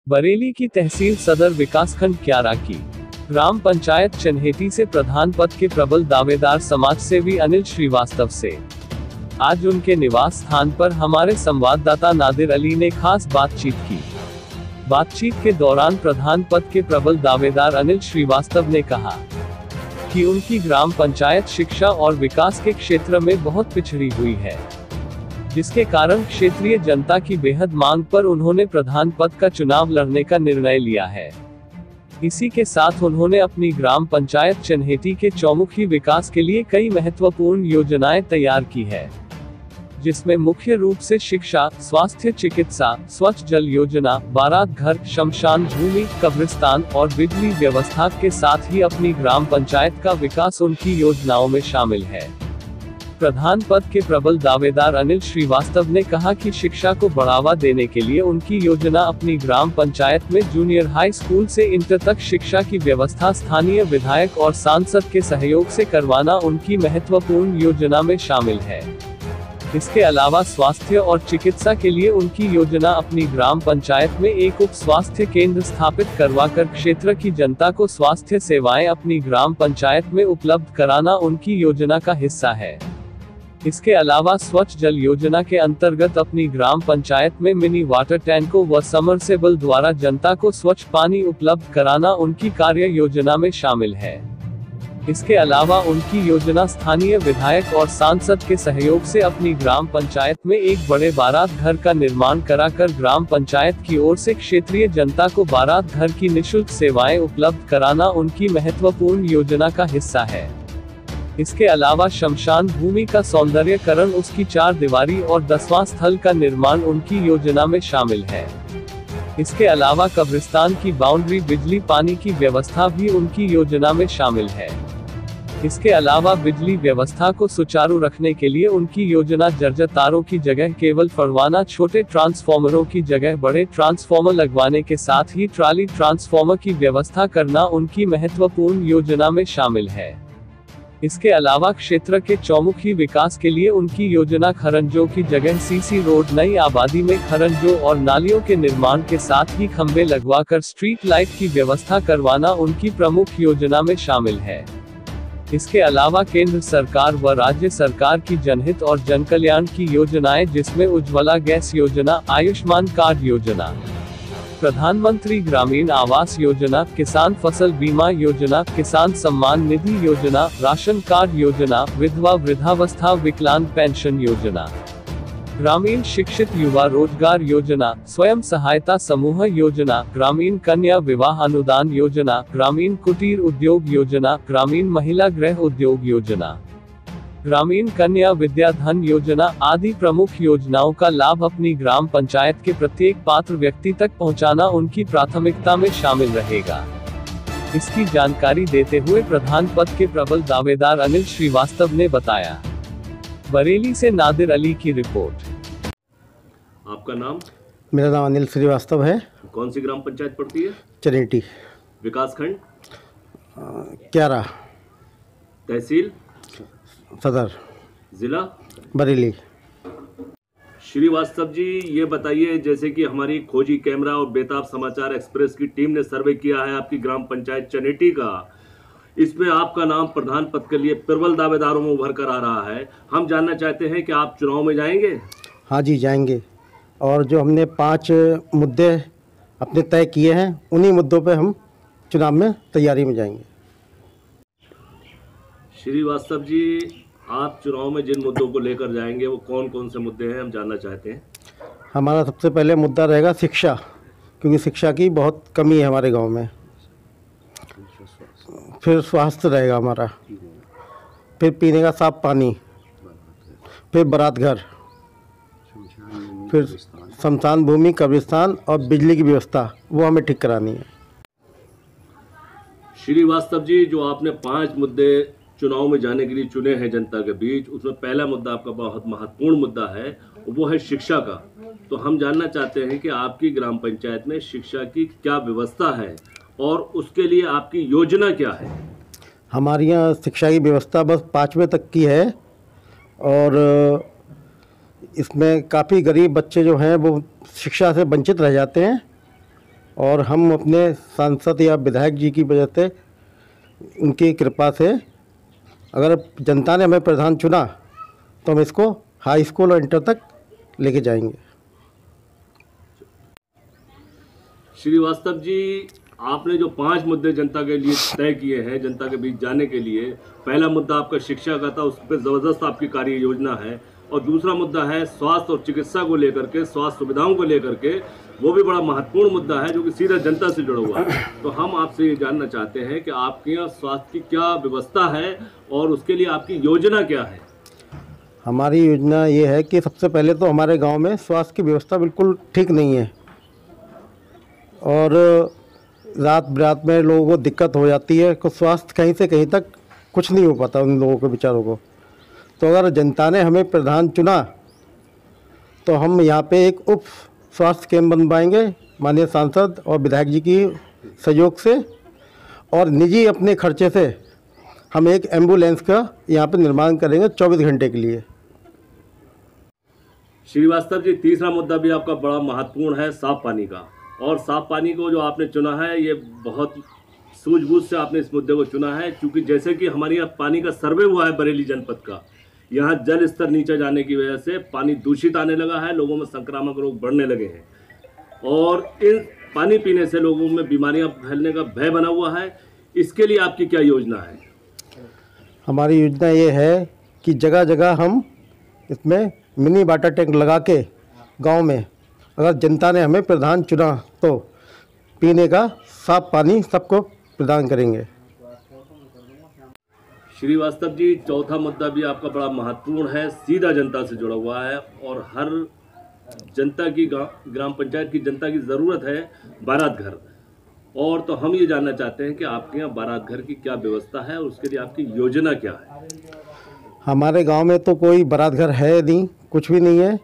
बरेली की तहसील सदर विकासखंड क्यारा की ग्राम पंचायत चन्हेटी से प्रधान पद के प्रबल दावेदार समाजसेवी अनिल श्रीवास्तव से आज उनके निवास स्थान पर हमारे संवाददाता नादिर अली ने खास बातचीत की। बातचीत के दौरान प्रधान पद के प्रबल दावेदार अनिल श्रीवास्तव ने कहा कि उनकी ग्राम पंचायत शिक्षा और विकास के क्षेत्र में बहुत पिछड़ी हुई है, जिसके कारण क्षेत्रीय जनता की बेहद मांग पर उन्होंने प्रधान पद का चुनाव लड़ने का निर्णय लिया है। इसी के साथ उन्होंने अपनी ग्राम पंचायत चन्हेटी के चौमुखी विकास के लिए कई महत्वपूर्ण योजनाएं तैयार की है, जिसमें मुख्य रूप से शिक्षा, स्वास्थ्य, चिकित्सा, स्वच्छ जल योजना, बारात घर, शमशान भूमि, कब्रिस्तान और बिजली व्यवस्था के साथ ही अपनी ग्राम पंचायत का विकास उनकी योजनाओं में शामिल है। प्रधान पद के प्रबल दावेदार अनिल श्रीवास्तव ने कहा कि शिक्षा को बढ़ावा देने के लिए उनकी योजना अपनी ग्राम पंचायत में जूनियर हाई स्कूल से इंटर तक शिक्षा की व्यवस्था स्थानीय विधायक और सांसद के सहयोग से करवाना उनकी महत्वपूर्ण योजना में शामिल है। इसके अलावा स्वास्थ्य और चिकित्सा के लिए उनकी योजना अपनी ग्राम पंचायत में एक उप स्वास्थ्य केंद्र स्थापित करवाकर क्षेत्र की जनता को स्वास्थ्य सेवाएं अपनी ग्राम पंचायत में उपलब्ध कराना उनकी योजना का हिस्सा है। इसके अलावा स्वच्छ जल योजना के अंतर्गत अपनी ग्राम पंचायत में मिनी वाटर टैंकों व समरसेबल द्वारा जनता को स्वच्छ पानी उपलब्ध कराना उनकी कार्य योजना में शामिल है। इसके अलावा उनकी योजना स्थानीय विधायक और सांसद के सहयोग से अपनी ग्राम पंचायत में एक बड़े बारात घर का निर्माण कराकर ग्राम पंचायत की ओर से क्षेत्रीय जनता को बारात घर की निःशुल्क सेवाएं उपलब्ध कराना उनकी महत्वपूर्ण योजना का हिस्सा है। इसके अलावा शमशान भूमि का सौंदर्यकरण, उसकी 4 दीवारी और 10वां स्थल का निर्माण उनकी योजना में शामिल है। इसके अलावा कब्रिस्तान की बाउंड्री, बिजली पानी की व्यवस्था भी उनकी योजना में शामिल है। इसके अलावा बिजली व्यवस्था को सुचारू रखने के लिए उनकी योजना जर्जर तारों की जगह केबल फड़वाना, छोटे ट्रांसफार्मरों की जगह बड़े ट्रांसफार्मर लगवाने के साथ ही ट्राली ट्रांसफार्मर की व्यवस्था करना उनकी महत्वपूर्ण योजना में शामिल है। इसके अलावा क्षेत्र के चौमुखी विकास के लिए उनकी योजना खरंजों की जगह सीसी रोड, नई आबादी में खरंजों और नालियों के निर्माण के साथ ही खंभे लगवाकर स्ट्रीट लाइट की व्यवस्था करवाना उनकी प्रमुख योजना में शामिल है। इसके अलावा केंद्र सरकार व राज्य सरकार की जनहित और जनकल्याण की योजनाएं, जिसमें उज्ज्वला गैस योजना, आयुष्मान कार्ड योजना, प्रधानमंत्री ग्रामीण आवास योजना, किसान फसल बीमा योजना, किसान सम्मान निधि योजना, राशन कार्ड योजना, विधवा वृद्धावस्था विकलांग पेंशन योजना, ग्रामीण शिक्षित युवा रोजगार योजना, स्वयं सहायता समूह योजना, ग्रामीण कन्या विवाह अनुदान योजना, ग्रामीण कुटीर उद्योग योजना, ग्रामीण महिला गृह उद्योग योजना, ग्रामीण कन्या विद्या धन योजना आदि प्रमुख योजनाओं का लाभ अपनी ग्राम पंचायत के प्रत्येक पात्र व्यक्ति तक पहुंचाना उनकी प्राथमिकता में शामिल रहेगा। इसकी जानकारी देते हुए प्रधान पद के प्रबल दावेदार अनिल श्रीवास्तव ने बताया। बरेली से नादिर अली की रिपोर्ट। आपका नाम? मेरा नाम अनिल श्रीवास्तव है। कौन सी ग्राम पंचायत पड़ती है? चन्हेटी। विकासखंड? क्यारा। तहसील? सदर। जिला? बरेली। श्रीवास्तव जी, ये बताइए, जैसे कि हमारी खोजी कैमरा और बेताब समाचार एक्सप्रेस की टीम ने सर्वे किया है आपकी ग्राम पंचायत चन्हेटी का, इसमें आपका नाम प्रधान पद के लिए प्रबल दावेदारों में उभर कर आ रहा है। हम जानना चाहते हैं कि आप चुनाव में जाएंगे? हाँ जी, जाएंगे। और जो हमने 5 मुद्दे अपने तय किए हैं, उन्हीं मुद्दों पे हम चुनाव में तैयारी में जाएंगे। श्रीवास्तव जी, आप चुनाव में जिन मुद्दों को लेकर जाएंगे वो कौन कौन से मुद्दे हैं, हम जानना चाहते हैं। हमारा सबसे पहले मुद्दा रहेगा शिक्षा, क्योंकि शिक्षा की बहुत कमी है हमारे गांव में। फिर स्वास्थ्य रहेगा हमारा, फिर पीने का साफ पानी, फिर बारात घर, फिर शमशान भूमि, कब्रिस्तान और बिजली की व्यवस्था, वो हमें ठीक करानी है। श्रीवास्तव जी, जो आपने 5 मुद्दे चुनाव में जाने के लिए चुने हैं जनता के बीच, उसमें पहला मुद्दा आपका बहुत महत्वपूर्ण मुद्दा है, वो है शिक्षा का। तो हम जानना चाहते हैं कि आपकी ग्राम पंचायत में शिक्षा की क्या व्यवस्था है और उसके लिए आपकी योजना क्या है? हमारे यहाँ शिक्षा की व्यवस्था बस 5वीं तक की है और इसमें काफ़ी गरीब बच्चे जो हैं वो शिक्षा से वंचित रह जाते हैं। और हम अपने सांसद या विधायक जी की वजह से, उनकी कृपा से, अगर जनता ने हमें प्रधान चुना तो हम इसको हाई स्कूल और इंटर तक लेके जाएंगे। श्रीवास्तव जी, आपने जो 5 मुद्दे जनता के लिए तय किए हैं, जनता के बीच जाने के लिए, पहला मुद्दा आपका शिक्षा का था, उस पर ज़बरदस्त आपकी कार्य योजना है, और दूसरा मुद्दा है स्वास्थ्य और चिकित्सा को लेकर के, स्वास्थ्य सुविधाओं को लेकर के, वो भी बड़ा महत्वपूर्ण मुद्दा है जो कि सीधा जनता से जुड़ा हुआ है। तो हम आपसे ये जानना चाहते हैं कि आपके यहाँ स्वास्थ्य की क्या व्यवस्था है और उसके लिए आपकी योजना क्या है? हमारी योजना ये है कि सबसे पहले तो हमारे गांव में स्वास्थ्य की व्यवस्था बिल्कुल ठीक नहीं है, और रात बिरात में लोगों को दिक्कत हो जाती है, तो स्वास्थ्य कहीं से कहीं तक कुछ नहीं हो पाता उन लोगों के बेचारों को। तो अगर जनता ने हमें प्रधान चुना तो हम यहाँ पे एक उप स्वास्थ्य केंद्र बनवाएंगे माननीय सांसद और विधायक जी की सहयोग से, और निजी अपने खर्चे से हम एक एम्बुलेंस का यहाँ पे निर्माण करेंगे 24 घंटे के लिए। श्रीवास्तव जी, तीसरा मुद्दा भी आपका बड़ा महत्वपूर्ण है, साफ पानी का। और साफ पानी को जो आपने चुना है, ये बहुत सूझबूझ से आपने इस मुद्दे को चुना है, क्योंकि जैसे कि हमारे यहाँ पानी का सर्वे हुआ है बरेली जनपद का, यहाँ जल स्तर नीचे जाने की वजह से पानी दूषित आने लगा है, लोगों में संक्रामक रोग बढ़ने लगे हैं, और इन पानी पीने से लोगों में बीमारियां फैलने का भय बना हुआ है। इसके लिए आपकी क्या योजना है? हमारी योजना ये है कि जगह जगह हम इसमें मिनी वाटर टैंक लगा के गांव में, अगर जनता ने हमें प्रधान चुना तो पीने का साफ पानी सबको प्रदान करेंगे। श्रीवास्तव जी, चौथा मुद्दा भी आपका बड़ा महत्वपूर्ण है, सीधा जनता से जुड़ा हुआ है, और हर जनता की ग्राम पंचायत की जनता की ज़रूरत है बारात घर। और तो हम ये जानना चाहते हैं कि आपके यहाँ बारात घर की क्या व्यवस्था है और उसके लिए आपकी योजना क्या है? हमारे गांव में तो कोई बारात घर है नहीं, कुछ भी नहीं है,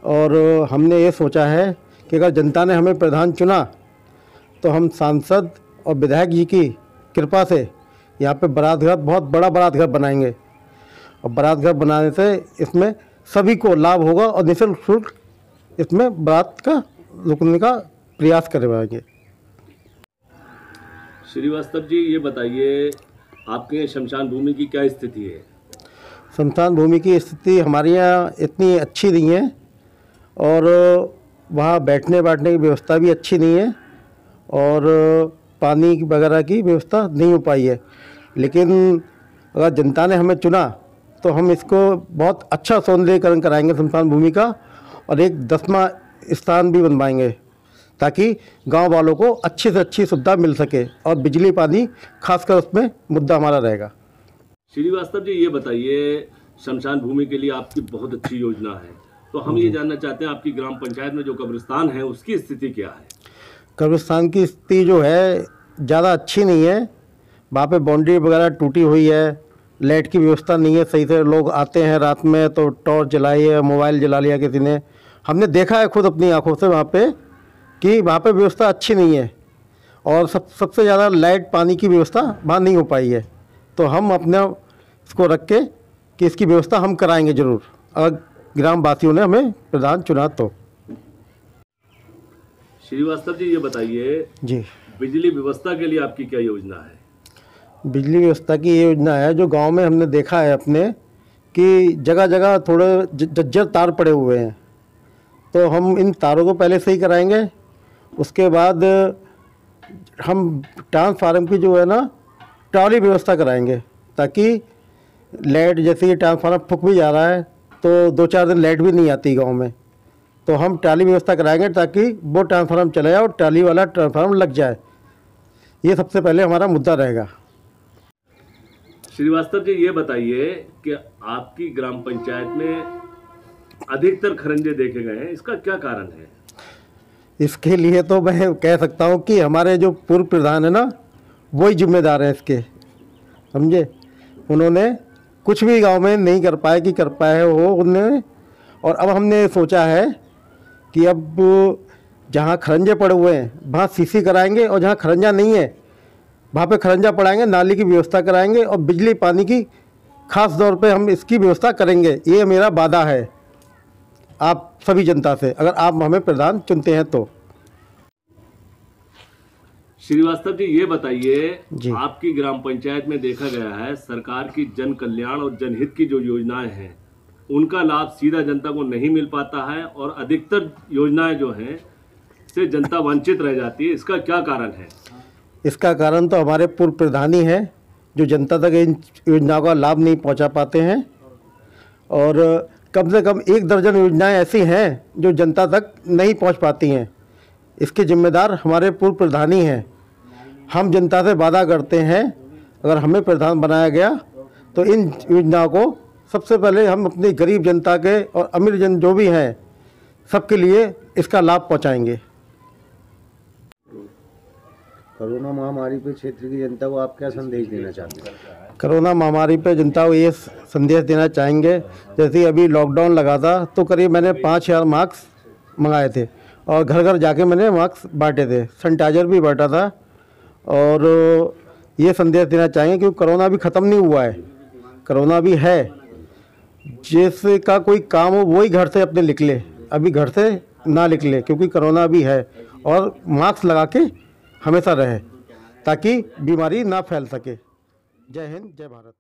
और हमने ये सोचा है कि अगर जनता ने हमें प्रधान चुना तो हम सांसद और विधायक जी की कृपा से यहाँ पे बारात घर, बहुत बड़ा बारात घर बनाएंगे, और बारात घर बनाने से इसमें सभी को लाभ होगा और निःशुल्क इसमें बारात का रुकने का प्रयास करवाएंगे। श्रीवास्तव जी, ये बताइए आपके शमशान भूमि की क्या स्थिति है? शमशान भूमि की स्थिति हमारे यहाँ इतनी अच्छी नहीं है, और वहाँ बैठने बैठने की व्यवस्था भी अच्छी नहीं है, और पानी वगैरह की व्यवस्था नहीं हो पाई है। लेकिन अगर जनता ने हमें चुना तो हम इसको बहुत अच्छा सौंदर्यीकरण कराएंगे शमशान भूमि का, और एक 10वां स्थान भी बनवाएंगे ताकि गांव वालों को अच्छी से अच्छी सुविधा मिल सके, और बिजली पानी खासकर उसमें मुद्दा हमारा रहेगा। श्रीवास्तव जी, ये बताइए शमशान भूमि के लिए आपकी बहुत अच्छी योजना है, तो हम ये जानना चाहते हैं आपकी ग्राम पंचायत में जो कब्रिस्तान है उसकी स्थिति क्या है? कब्रिस्तान की स्थिति जो है ज़्यादा अच्छी नहीं है, वहाँ पे बाउंड्री वगैरह टूटी हुई है, लाइट की व्यवस्था नहीं है सही से, लोग आते हैं रात में तो टॉर्च जलाई है, मोबाइल जला लिया किसी ने, हमने देखा है खुद अपनी आंखों से वहाँ पे कि वहाँ पे व्यवस्था अच्छी नहीं है, और सबसे ज़्यादा लाइट पानी की व्यवस्था वहाँ नहीं हो पाई है। तो हम अपने इसको रख के कि इसकी व्यवस्था हम कराएंगे ज़रूर, अगर ग्राम वासियों ने हमें प्रधान चुना तो। श्रीवास्तव जी, ये बताइए जी, बिजली व्यवस्था के लिए आपकी क्या योजना है? बिजली व्यवस्था की ये योजना है, जो गांव में हमने देखा है अपने कि जगह जगह थोड़े जर्जर तार पड़े हुए हैं, तो हम इन तारों को पहले सही कराएंगे, उसके बाद हम ट्रांसफार्मर की जो है ना ट्रॉली व्यवस्था कराएंगे, ताकि लाइट, जैसे ये ट्रांसफार्मर फूक भी जा रहा है तो 2-4 दिन लाइट भी नहीं आती गांव में, तो हम ट्रॉली व्यवस्था कराएंगे ताकि वो ट्रांसफार्मर चले जाए और ट्रॉली वाला ट्रांसफार्मर लग जाए। ये सबसे पहले हमारा मुद्दा रहेगा। श्रीवास्तव जी, ये बताइए कि आपकी ग्राम पंचायत में अधिकतर खरंजे देखे गए हैं, इसका क्या कारण है? इसके लिए तो मैं कह सकता हूँ कि हमारे जो पूर्व प्रधान है ना, वही जिम्मेदार हैं इसके, समझे। उन्होंने कुछ भी गांव में नहीं कर पाए कि कर पाए वो उन्होंने, और अब हमने सोचा है कि अब जहाँ खरंजे पड़े हुए हैं वहाँ सीसी कराएंगे, और जहाँ खरंजा नहीं है वहाँ पे खरंजा पड़ाएंगे, नाली की व्यवस्था कराएंगे, और बिजली पानी की खास तौर पे हम इसकी व्यवस्था करेंगे। ये मेरा वादा है आप सभी जनता से, अगर आप हमें प्रधान चुनते हैं तो। श्रीवास्तव जी, ये बताइए, जी। आपकी ग्राम पंचायत में देखा गया है सरकार की जन कल्याण और जनहित की जो योजनाएं हैं उनका लाभ सीधा जनता को नहीं मिल पाता है और अधिकतर योजनाएं जो हैं से जनता वंचित रह जाती है। इसका क्या कारण है? इसका कारण तो हमारे पूर्व प्रधान ही है, जो जनता तक इन योजनाओं का लाभ नहीं पहुंचा पाते हैं। और कम से कम 1 दर्जन योजनाएं ऐसी हैं जो जनता तक नहीं पहुंच पाती हैं। इसके जिम्मेदार हमारे पूर्व प्रधान ही हैं। हम जनता से वादा करते हैं, अगर हमें प्रधान बनाया गया तो इन योजनाओं को सबसे पहले हम अपनी गरीब जनता के और अमीर जन जो भी हैं सबके लिए इसका लाभ पहुंचाएंगे। कोरोना महामारी पे क्षेत्र की जनता को आप क्या संदेश देना चाहते हैं? कोरोना महामारी पे जनता को ये संदेश देना चाहेंगे, जैसे अभी लॉकडाउन लगा था तो करीब मैंने 5000 मास्क मंगाए थे और घर घर जाके मैंने मास्क बांटे थे, सैनिटाइजर भी बांटा था। और ये संदेश देना चाहेंगे क्योंकि कोरोना भी ख़त्म नहीं हुआ है, कोरोना भी है। जिसका कोई काम हो वही घर से अपने निकले, अभी घर से ना निकले क्योंकि कोरोना भी है। और मास्क लगा के हमेशा रहे ताकि बीमारी ना फैल सके। जय हिंद, जय भारत।